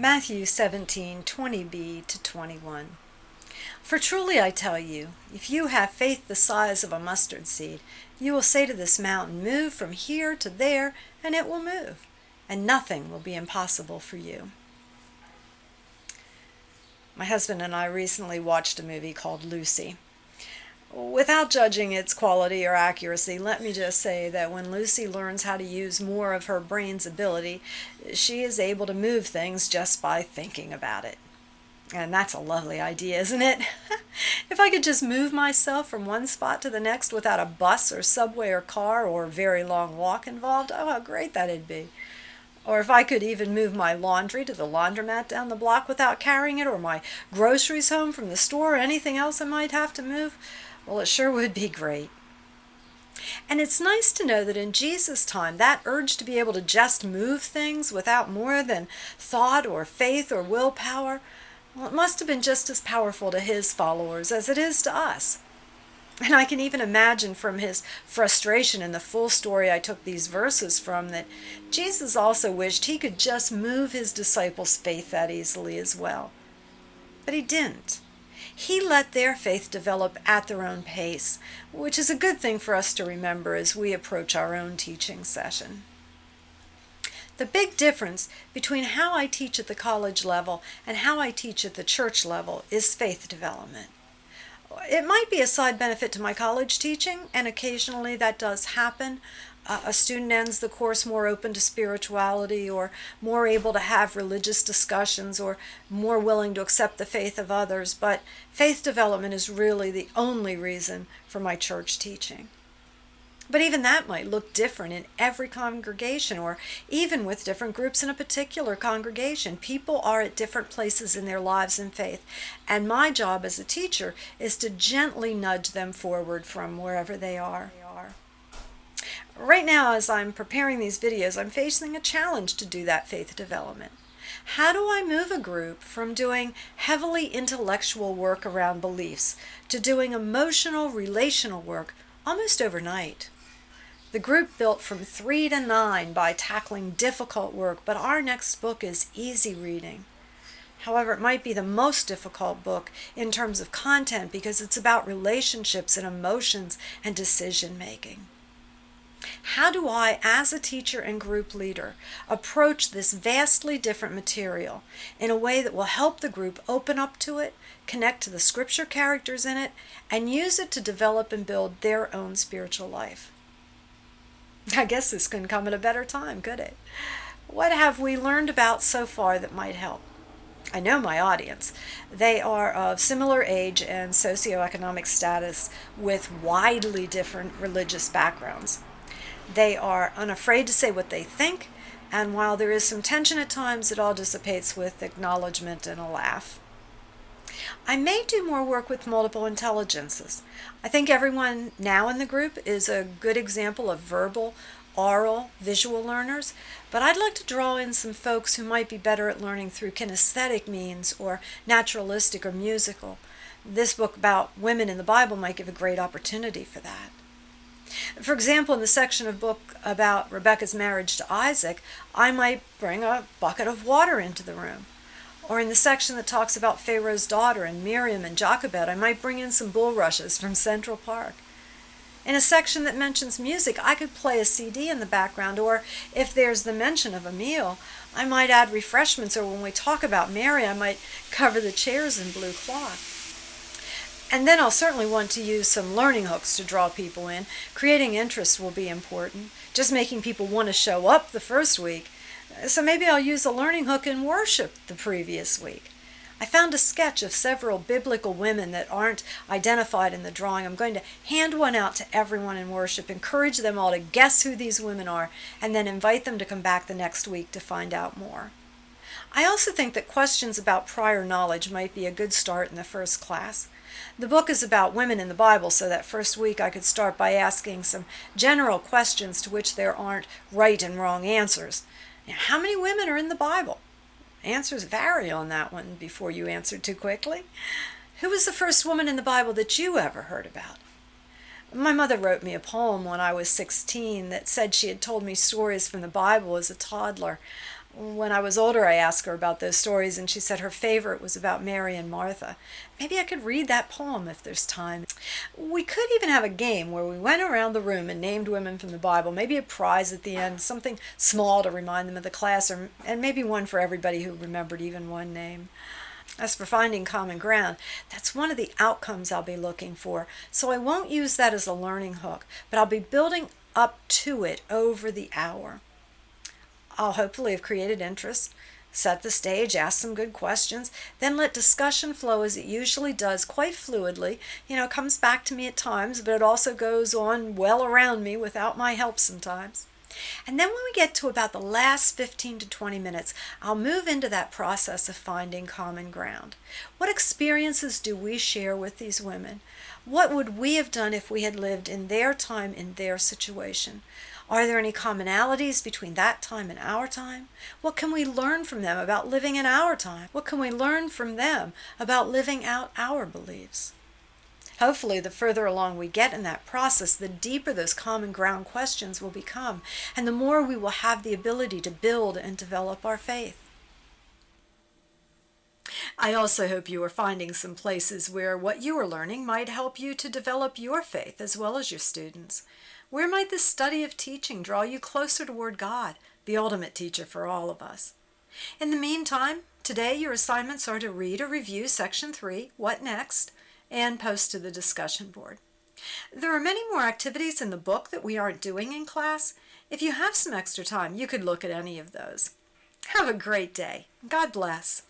Matthew 17:20b to 21. For truly I tell you, if you have faith the size of a mustard seed, you will say to this mountain, move from here to there, and it will move, and nothing will be impossible for you. My husband and I recently watched a movie called Lucy. Without judging its quality or accuracy, let me just say that when Lucy learns how to use more of her brain's ability, she is able to move things just by thinking about it. And that's a lovely idea, isn't it? If I could just move myself from one spot to the next without a bus or subway or car or very long walk involved, oh, how great that'd be. Or if I could even move my laundry to the laundromat down the block without carrying it, or my groceries home from the store, or anything else I might have to move, well, it sure would be great. And it's nice to know that in Jesus' time, that urge to be able to just move things without more than thought or faith or willpower, well, it must have been just as powerful to his followers as it is to us. And I can even imagine from his frustration in the full story I took these verses from that Jesus also wished he could just move his disciples' faith that easily as well. But he didn't. He let their faith develop at their own pace, which is a good thing for us to remember as we approach our own teaching session. The big difference between how I teach at the college level and how I teach at the church level is faith development. It might be a side benefit to my college teaching, and occasionally that does happen. A student ends the course more open to spirituality, or more able to have religious discussions, or more willing to accept the faith of others, but faith development is really the only reason for my church teaching. But even that might look different in every congregation, or even with different groups in a particular congregation. People are at different places in their lives in faith, and my job as a teacher is to gently nudge them forward from wherever they are. Right now, as I'm preparing these videos, I'm facing a challenge to do that faith development. How do I move a group from doing heavily intellectual work around beliefs to doing emotional, relational work almost overnight? The group built from 3 to 9 by tackling difficult work, but our next book is easy reading. However, it might be the most difficult book in terms of content because it's about relationships and emotions and decision making. How do I, as a teacher and group leader, approach this vastly different material in a way that will help the group open up to it, connect to the scripture characters in it, and use it to develop and build their own spiritual life? I guess this couldn't come at a better time, could it? What have we learned about so far that might help? I know my audience. They are of similar age and socioeconomic status with widely different religious backgrounds. They are unafraid to say what they think, and while there is some tension at times, it all dissipates with acknowledgement and a laugh. I may do more work with multiple intelligences. I think everyone now in the group is a good example of verbal, oral, visual learners, but I'd like to draw in some folks who might be better at learning through kinesthetic means or naturalistic or musical. This book about women in the Bible might give a great opportunity for that. For example, in the section of book about Rebekah's marriage to Isaac, I might bring a bucket of water into the room. Or in the section that talks about Pharaoh's daughter and Miriam and Jochebed, I might bring in some bulrushes from Central Park. In a section that mentions music, I could play a CD in the background, or if there's the mention of a meal, I might add refreshments, or when we talk about Mary, I might cover the chairs in blue cloth. And then I'll certainly want to use some learning hooks to draw people in. Creating interest will be important. Just making people want to show up the first week. So maybe I'll use a learning hook in worship the previous week. I found a sketch of several biblical women that aren't identified in the drawing. I'm going to hand one out to everyone in worship, encourage them all to guess who these women are, and then invite them to come back the next week to find out more. I also think that questions about prior knowledge might be a good start in the first class. The book is about women in the Bible, so that first week I could start by asking some general questions to which there aren't right and wrong answers. Now, how many women are in the Bible? Answers vary on that one before you answer too quickly. Who was the first woman in the Bible that you ever heard about? My mother wrote me a poem when I was 16 that said she had told me stories from the Bible as a toddler. When I was older, I asked her about those stories, and she said her favorite was about Mary and Martha. Maybe I could read that poem if there's time. We could even have a game where we went around the room and named women from the Bible, maybe a prize at the end, something small to remind them of the class, and maybe one for everybody who remembered even one name. As for finding common ground, that's one of the outcomes I'll be looking for, so I won't use that as a learning hook, but I'll be building up to it over the hour. I'll hopefully have created interest, set the stage, ask some good questions, then let discussion flow as it usually does, quite fluidly. It comes back to me at times, but it also goes on well around me without my help sometimes. And then when we get to about the last 15 to 20 minutes, I'll move into that process of finding common ground. What experiences do we share with these women? What would we have done if we had lived in their time, in their situation? Are there any commonalities between that time and our time? What can we learn from them about living in our time? What can we learn from them about living out our beliefs? Hopefully, the further along we get in that process, the deeper those common ground questions will become, and the more we will have the ability to build and develop our faith. I also hope you are finding some places where what you are learning might help you to develop your faith as well as your students. Where might this study of teaching draw you closer toward God, the ultimate teacher for all of us? In the meantime, today your assignments are to read or review Section 3, What Next?, and post to the discussion board. There are many more activities in the book that we aren't doing in class. If you have some extra time, you could look at any of those. Have a great day. God bless.